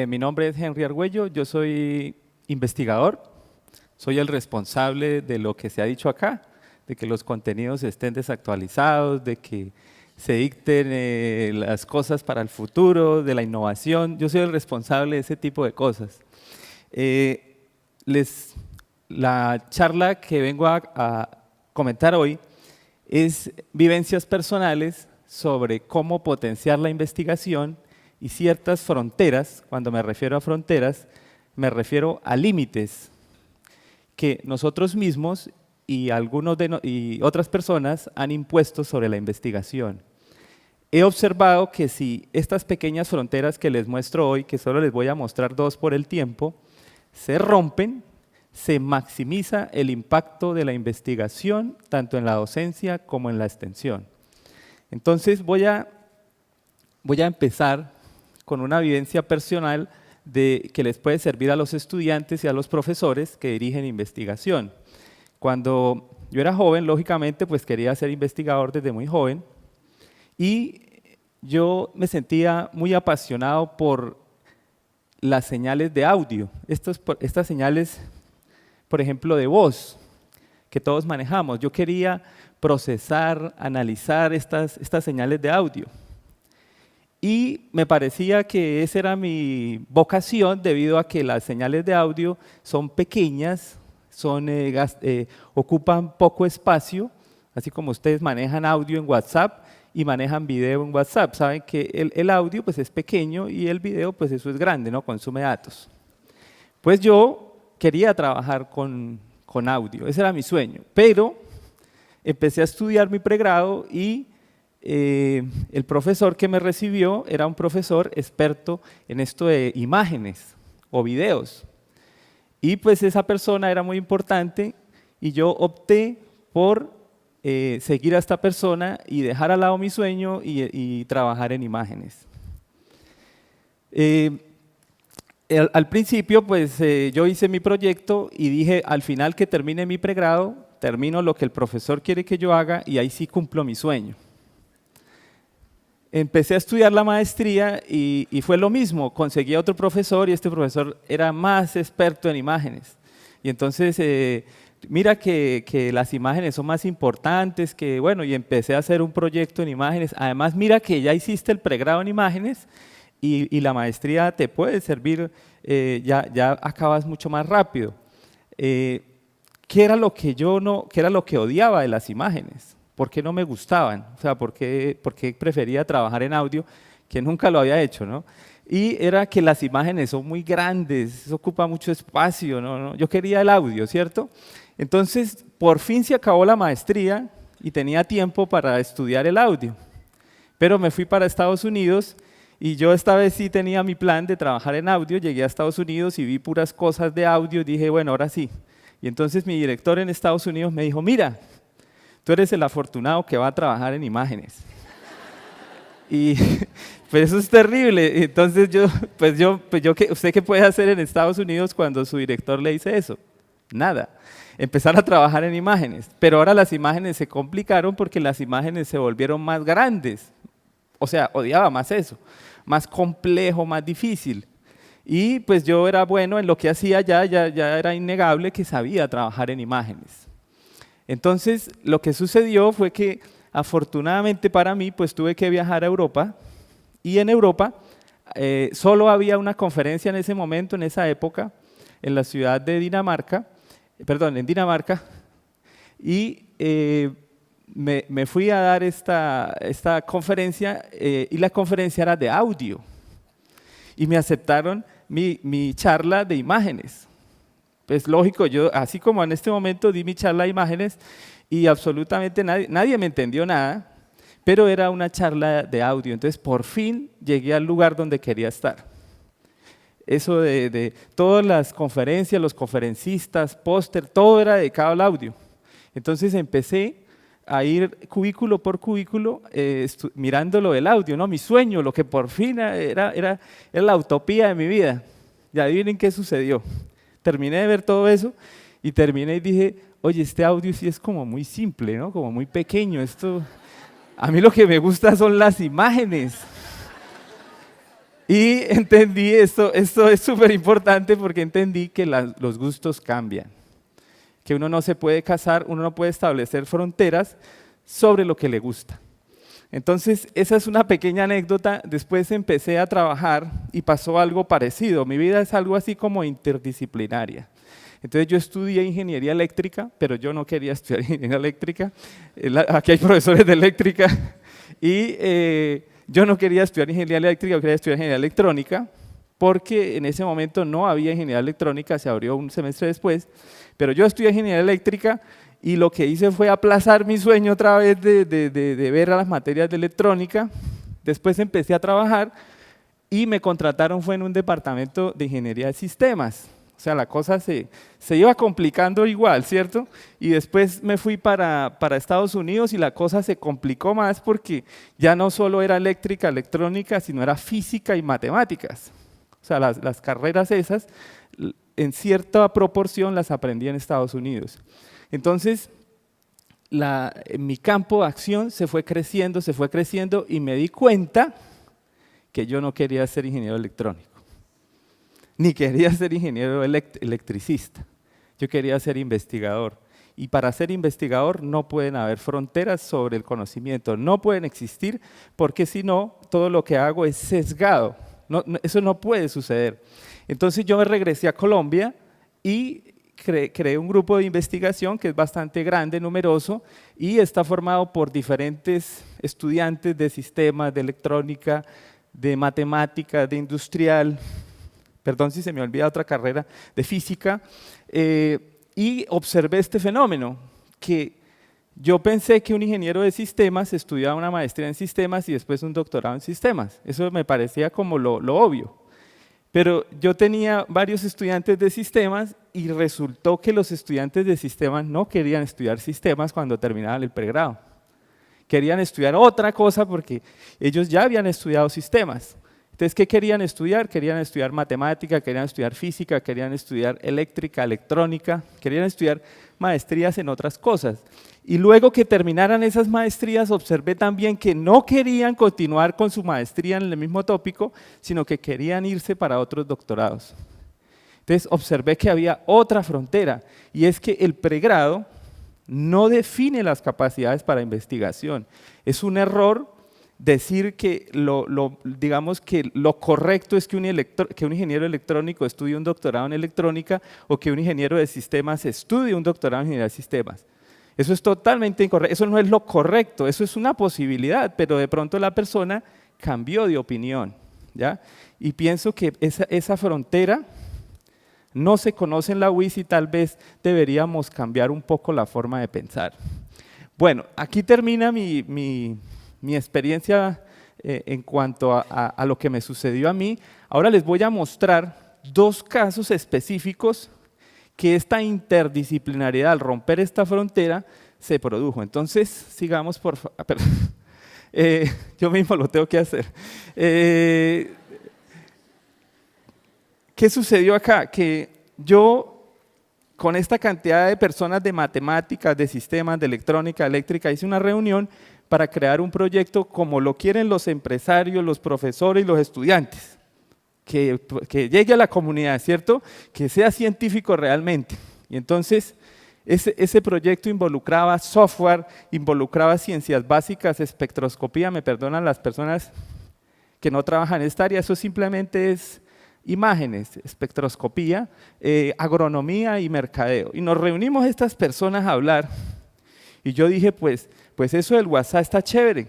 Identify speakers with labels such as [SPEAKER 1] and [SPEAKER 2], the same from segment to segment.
[SPEAKER 1] Mi nombre es Henry Argüello, yo soy investigador, soy el responsable de lo que se ha dicho acá, de que los contenidos estén desactualizados, de que se dicten las cosas para el futuro, de la innovación. Yo soy el responsable de ese tipo de cosas. La charla que vengo a comentar hoy es vivencias personales sobre cómo potenciar la investigación y ciertas fronteras. Cuando me refiero a fronteras, me refiero a límites que nosotros mismos y otras personas han impuesto sobre la investigación. He observado que si estas pequeñas fronteras que les muestro hoy, que solo les voy a mostrar dos por el tiempo, se rompen, se maximiza el impacto de la investigación, tanto en la docencia como en la extensión. Entonces voy a empezar con una vivencia personal que les puede servir a los estudiantes y a los profesores que dirigen investigación. Cuando yo era joven, lógicamente, pues quería ser investigador desde muy joven, y yo me sentía muy apasionado por las señales de audio, estas señales, por ejemplo, de voz, que todos manejamos. Yo quería procesar, analizar estas señales de audio. Y me parecía que esa era mi vocación, debido a que las señales de audio son pequeñas, ocupan poco espacio, así como ustedes manejan audio en WhatsApp y manejan video en WhatsApp. Saben que el audio pues es pequeño y el video pues eso es grande, ¿no? Consume datos. Pues yo quería trabajar con audio, ese era mi sueño, pero empecé a estudiar mi pregrado y el profesor que me recibió era un profesor experto en esto de imágenes o videos. Y pues esa persona era muy importante y yo opté por seguir a esta persona y dejar al lado mi sueño y trabajar en imágenes. Al principio pues yo hice mi proyecto y dije, al final que termine mi pregrado, termino lo que el profesor quiere que yo haga y ahí sí cumplo mi sueño. Empecé a estudiar la maestría y fue lo mismo, conseguí a otro profesor y este profesor era más experto en imágenes. Y entonces, mira que las imágenes son más importantes, y empecé a hacer un proyecto en imágenes. Además, mira que ya hiciste el pregrado en imágenes y la maestría te puede servir, ya acabas mucho más rápido. ¿Qué era lo que odiaba de las imágenes? ¿Por qué no me gustaban? O sea, ¿por qué prefería trabajar en audio, que nunca lo había hecho, ¿no? Y era que las imágenes son muy grandes, eso ocupa mucho espacio, ¿no? Yo quería el audio, ¿cierto? Entonces, por fin se acabó la maestría y tenía tiempo para estudiar el audio. Pero me fui para Estados Unidos y yo esta vez sí tenía mi plan de trabajar en audio. Llegué a Estados Unidos y vi puras cosas de audio y dije, bueno, ahora sí. Y entonces mi director en Estados Unidos me dijo, mira, tú eres el afortunado que va a trabajar en imágenes. Y pues eso es terrible. Entonces ¿usted qué puede hacer en Estados Unidos cuando su director le dice eso? Nada. Empezar a trabajar en imágenes. Pero ahora las imágenes se complicaron porque las imágenes se volvieron más grandes. O sea, odiaba más eso. Más complejo, más difícil. Y pues yo era bueno en lo que hacía, ya era innegable que sabía trabajar en imágenes. Entonces, lo que sucedió fue que, afortunadamente para mí, pues tuve que viajar a Europa, y en Europa solo había una conferencia en ese momento, en esa época, en la ciudad de Dinamarca, en Dinamarca, y me fui a dar esta conferencia, y la conferencia era de audio, y me aceptaron mi charla de imágenes. Es lógico, yo así como en este momento di mi charla de imágenes y absolutamente nadie me entendió nada, pero era una charla de audio. Entonces por fin llegué al lugar donde quería estar. Eso de todas las conferencias, los conferencistas, póster, todo era dedicado al audio. Entonces empecé a ir cubículo por cubículo mirando lo del audio, ¿no? Mi sueño, lo que por fin era la utopía de mi vida. Y adivinen qué sucedió. Terminé de ver todo eso y terminé y dije, oye, este audio sí es como muy simple, ¿no? Como muy pequeño. A mí lo que me gusta son las imágenes. Y entendí esto es súper importante porque entendí que los gustos cambian, que uno no se puede casar, uno no puede establecer fronteras sobre lo que le gusta. Entonces, esa es una pequeña anécdota. Después empecé a trabajar y pasó algo parecido. Mi vida es algo así como interdisciplinaria. Entonces, yo estudié ingeniería eléctrica, pero yo no quería estudiar ingeniería eléctrica. Aquí hay profesores de eléctrica. Y yo no quería estudiar ingeniería eléctrica, yo quería estudiar ingeniería electrónica, porque en ese momento no había ingeniería electrónica, se abrió un semestre después. Pero yo estudié ingeniería eléctrica y lo que hice fue aplazar mi sueño otra vez de ver a las materias de electrónica. Después empecé a trabajar y me contrataron fue en un departamento de ingeniería de sistemas. O sea, la cosa se iba complicando igual, ¿cierto? Y después me fui para Estados Unidos y la cosa se complicó más porque ya no solo era eléctrica, electrónica, sino era física y matemáticas. O sea, las carreras esas, en cierta proporción las aprendí en Estados Unidos. Entonces, mi campo de acción se fue creciendo y me di cuenta que yo no quería ser ingeniero electrónico, ni quería ser ingeniero electricista, yo quería ser investigador. Y para ser investigador no pueden haber fronteras sobre el conocimiento, no pueden existir porque si no, todo lo que hago es sesgado, eso no puede suceder. Entonces yo me regresé a Colombia y creé un grupo de investigación que es bastante grande, numeroso, y está formado por diferentes estudiantes de sistemas, de electrónica, de matemática, de industrial, perdón si se me olvida otra carrera, de física, y observé este fenómeno, que yo pensé que un ingeniero de sistemas estudiaba una maestría en sistemas y después un doctorado en sistemas. Eso me parecía como lo obvio. Pero yo tenía varios estudiantes de sistemas y resultó que los estudiantes de sistemas no querían estudiar sistemas cuando terminaban el pregrado. Querían estudiar otra cosa porque ellos ya habían estudiado sistemas. Entonces, ¿qué querían estudiar? Querían estudiar matemática, querían estudiar física, querían estudiar eléctrica, electrónica, querían estudiar maestrías en otras cosas. Y luego que terminaran esas maestrías, observé también que no querían continuar con su maestría en el mismo tópico, sino que querían irse para otros doctorados. Entonces, observé que había otra frontera, y es que el pregrado no define las capacidades para investigación. Es un error decir que digamos que lo correcto es que un ingeniero electrónico estudie un doctorado en electrónica o que un ingeniero de sistemas estudie un doctorado en ingeniería de sistemas. Eso es totalmente incorrecto, eso no es lo correcto, eso es una posibilidad, pero de pronto la persona cambió de opinión, ¿ya? Y pienso que esa frontera no se conoce en la UIS y tal vez deberíamos cambiar un poco la forma de pensar. Bueno, aquí termina mi experiencia en cuanto a lo que me sucedió a mí. Ahora les voy a mostrar dos casos específicos que esta interdisciplinariedad, al romper esta frontera, se produjo. Entonces, sigamos por favor. Yo mismo lo tengo que hacer. ¿Qué sucedió acá? Que yo, con esta cantidad de personas de matemáticas, de sistemas, de electrónica, eléctrica, hice una reunión para crear un proyecto como lo quieren los empresarios, los profesores y los estudiantes. Que llegue a la comunidad, ¿cierto? Que sea científico realmente. Y entonces, ese proyecto involucraba software, involucraba ciencias básicas, espectroscopía, me perdonan las personas que no trabajan en esta área, eso simplemente es imágenes, espectroscopía, agronomía y mercadeo. Y nos reunimos estas personas a hablar, y yo dije, pues eso del WhatsApp está chévere.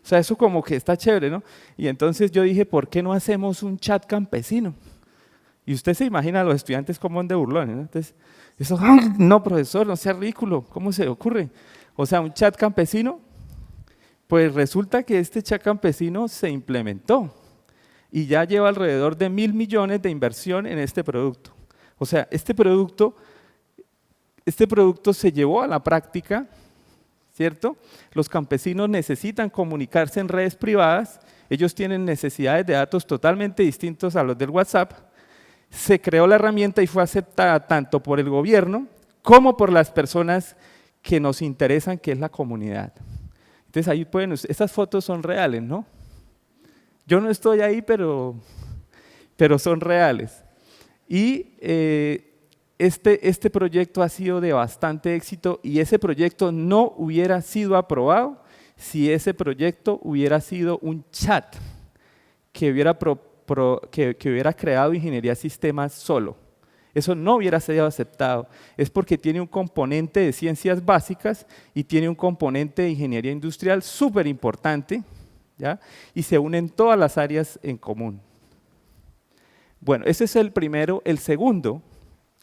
[SPEAKER 1] O sea, eso como que está chévere, ¿no? Y entonces yo dije, ¿por qué no hacemos un chat campesino? Y usted se imagina a los estudiantes como de burlones, ¿no? Entonces, eso, no, profesor, no sea ridículo, ¿cómo se le ocurre? O sea, un chat campesino, pues resulta que este chat campesino se implementó y ya lleva alrededor de 1.000 millones de inversión en este producto. O sea, este producto se llevó a la práctica, ¿cierto? Los campesinos necesitan comunicarse en redes privadas, ellos tienen necesidades de datos totalmente distintos a los del WhatsApp. Se creó la herramienta y fue aceptada tanto por el gobierno como por las personas que nos interesan, que es la comunidad. Entonces ahí estas fotos son reales, ¿no? Yo no estoy ahí, pero son reales. Y este proyecto ha sido de bastante éxito y ese proyecto no hubiera sido aprobado si ese proyecto hubiera sido un chat que hubiera, que hubiera creado ingeniería de sistemas solo. Eso no hubiera sido aceptado. Es porque tiene un componente de ciencias básicas y tiene un componente de ingeniería industrial súper importante, ¿ya? Y se unen todas las áreas en común. Bueno, ese es el primero. El segundo,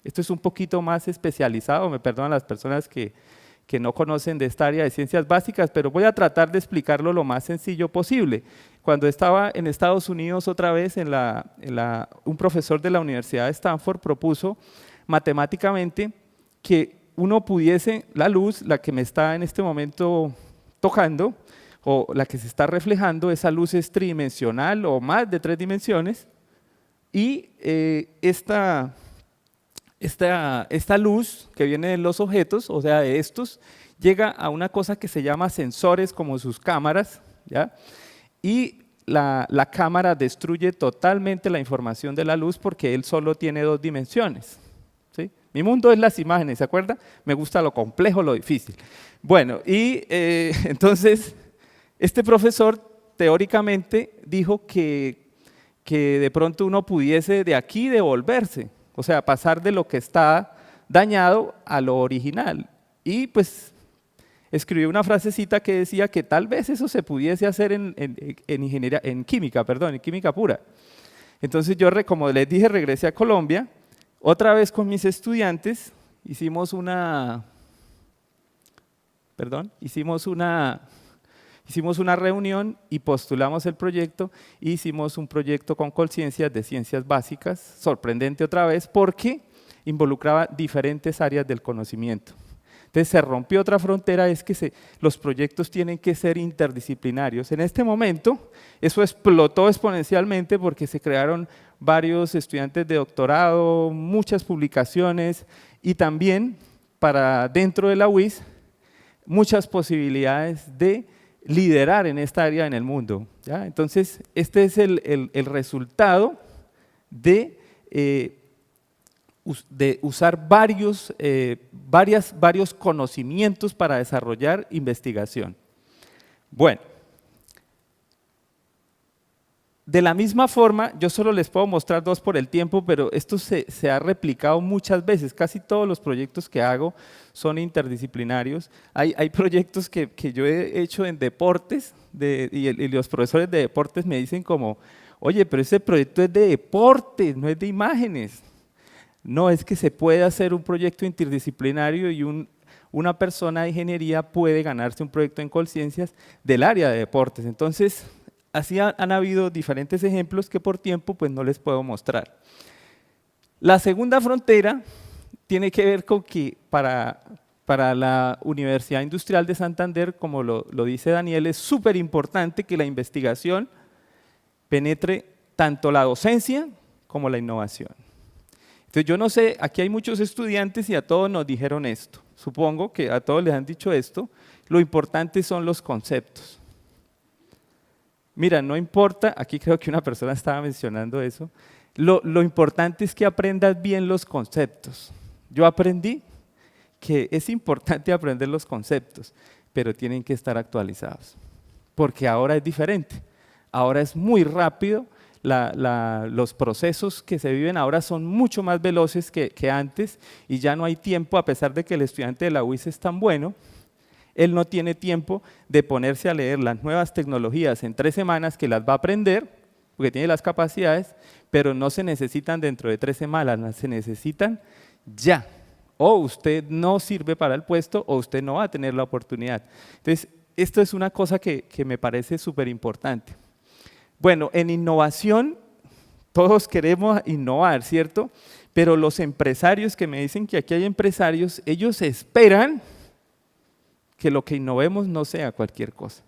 [SPEAKER 1] esto es un poquito más especializado, me perdonan las personas que no conocen de esta área de ciencias básicas, pero voy a tratar de explicarlo lo más sencillo posible. Cuando estaba en Estados Unidos otra vez, un profesor de la Universidad de Stanford propuso matemáticamente que uno pudiese, la luz, la que me está en este momento tocando, o la que se está reflejando, esa luz es tridimensional o más de 3 dimensiones, y esta luz que viene de los objetos, o sea, de estos, llega a una cosa que se llama sensores, como sus cámaras, ¿ya? Y la cámara destruye totalmente la información de la luz porque él solo tiene 2 dimensiones. ¿Sí? Mi mundo es las imágenes, ¿se acuerda? Me gusta lo complejo, lo difícil. Bueno, y entonces, este profesor teóricamente dijo que de pronto uno pudiese de aquí devolverse, o sea, pasar de lo que está dañado a lo original. Y pues escribió una frasecita que decía que tal vez eso se pudiese hacer en química pura. Entonces yo, como les dije, regresé a Colombia, otra vez con mis estudiantes, hicimos una reunión y postulamos el proyecto, hicimos un proyecto con Colciencias de ciencias básicas, sorprendente otra vez, porque involucraba diferentes áreas del conocimiento. Entonces se rompió otra frontera, es que los proyectos tienen que ser interdisciplinarios. En este momento eso explotó exponencialmente porque se crearon varios estudiantes de doctorado, muchas publicaciones y también para dentro de la UIS muchas posibilidades de liderar en esta área en el mundo, ¿ya? Entonces, este es el resultado de usar varios conocimientos para desarrollar investigación. Bueno, de la misma forma, yo solo les puedo mostrar 2 por el tiempo, pero esto se ha replicado muchas veces. Casi todos los proyectos que hago son interdisciplinarios. Hay proyectos que yo he hecho en deportes y los profesores de deportes me dicen como, oye, pero ese proyecto es de deportes, no es de imágenes. No, es que se puede hacer un proyecto interdisciplinario y una persona de ingeniería puede ganarse un proyecto en Colciencias del área de deportes. Entonces, así han habido diferentes ejemplos que por tiempo pues no les puedo mostrar. La segunda frontera tiene que ver con que para la Universidad Industrial de Santander, como lo dice Daniel, es súper importante que la investigación penetre tanto la docencia como la innovación. Entonces yo no sé, aquí hay muchos estudiantes y a todos nos dijeron esto. Supongo que a todos les han dicho esto. Lo importante son los conceptos. Mira, no importa, aquí creo que una persona estaba mencionando eso, lo importante es que aprendas bien los conceptos. Yo aprendí que es importante aprender los conceptos, pero tienen que estar actualizados, porque ahora es diferente, ahora es muy rápido, los procesos que se viven ahora son mucho más veloces que antes y ya no hay tiempo, a pesar de que el estudiante de la UIS es tan bueno, él no tiene tiempo de ponerse a leer las nuevas tecnologías en 3 semanas que las va a aprender, porque tiene las capacidades, pero no se necesitan dentro de 3 semanas, se necesitan ya. O usted no sirve para el puesto o usted no va a tener la oportunidad. Entonces, esto es una cosa que me parece súper importante. Bueno, en innovación, todos queremos innovar, ¿cierto? Pero los empresarios que me dicen que aquí hay empresarios, ellos esperan que lo que innovemos no sea cualquier cosa,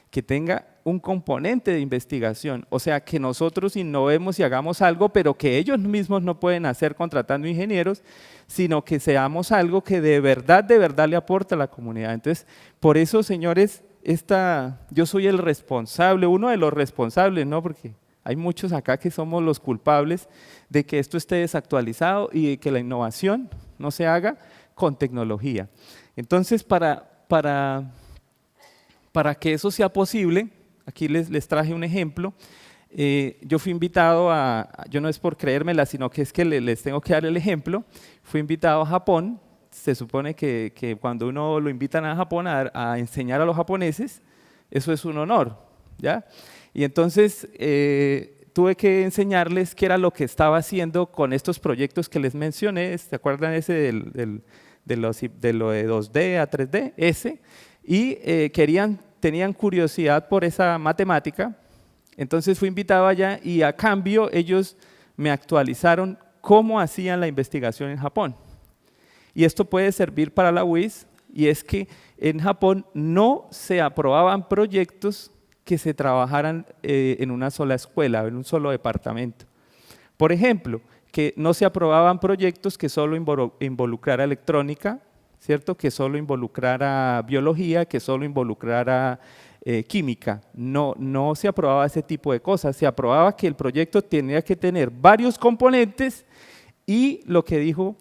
[SPEAKER 1] que tenga un componente de investigación, o sea, que nosotros innovemos y hagamos algo, pero que ellos mismos no pueden hacer contratando ingenieros, sino que seamos algo que de verdad le aporta a la comunidad. Entonces, por eso, señores, yo soy el responsable, uno de los responsables, ¿no? Porque hay muchos acá que somos los culpables de que esto esté desactualizado y de que la innovación no se haga con tecnología. Entonces, para que eso sea posible, aquí les traje un ejemplo. Yo fui invitado yo no es por creérmela, sino que es que les tengo que dar el ejemplo. Fui invitado a Japón. Se supone que cuando uno lo invitan a Japón a enseñar a los japoneses, eso es un honor, ¿ya? Y entonces tuve que enseñarles qué era lo que estaba haciendo con estos proyectos que les mencioné. ¿Se acuerdan ese de lo de 2D a 3D? Ese. Y tenían curiosidad por esa matemática. Entonces fui invitado allá y a cambio ellos me actualizaron cómo hacían la investigación en Japón. Y esto puede servir para la UIS, y es que en Japón no se aprobaban proyectos que se trabajaran en una sola escuela, en un solo departamento. Por ejemplo, que no se aprobaban proyectos que solo involucrara electrónica, ¿cierto? Que solo involucrara biología, que solo involucrara química. No se aprobaba ese tipo de cosas. Se aprobaba que el proyecto tenía que tener varios componentes y lo que dijo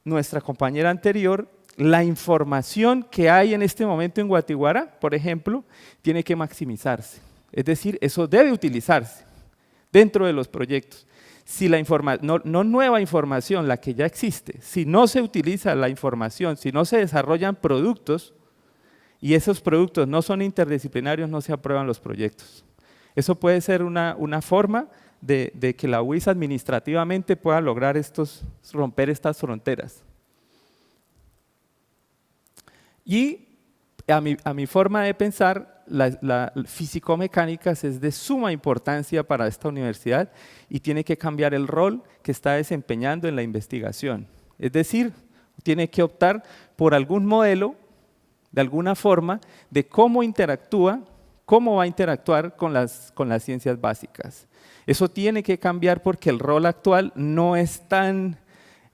[SPEAKER 1] nuestra compañera anterior, la información que hay en este momento en Guatiguara, por ejemplo, tiene que maximizarse. Es decir, eso debe utilizarse dentro de los proyectos. Si la no nueva información, la que ya existe, si no se utiliza la información, si no se desarrollan productos y esos productos no son interdisciplinarios, no se aprueban los proyectos. Eso puede ser una forma de que la UIS administrativamente pueda lograr romper estas fronteras. Y a mi forma de pensar, la físico-mecánicas es de suma importancia para esta universidad y tiene que cambiar el rol que está desempeñando en la investigación. Es decir, tiene que optar por algún modelo, de alguna forma, de cómo va a interactuar con las ciencias básicas. Eso tiene que cambiar porque el rol actual no es tan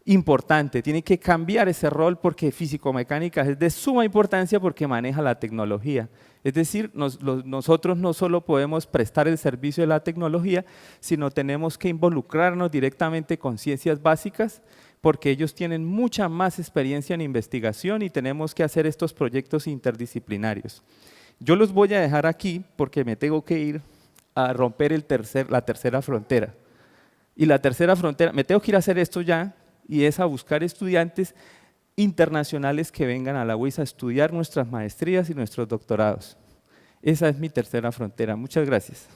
[SPEAKER 1] importante, tiene que cambiar ese rol porque físico-mecánica es de suma importancia porque maneja la tecnología. Es decir, nosotros no solo podemos prestar el servicio de la tecnología, sino tenemos que involucrarnos directamente con ciencias básicas porque ellos tienen mucha más experiencia en investigación y tenemos que hacer estos proyectos interdisciplinarios. Yo los voy a dejar aquí porque me tengo que ir a romper la tercera frontera. Y la tercera frontera, me tengo que ir a hacer esto ya, y es a buscar estudiantes internacionales que vengan a la UIS a estudiar nuestras maestrías y nuestros doctorados. Esa es mi tercera frontera. Muchas gracias.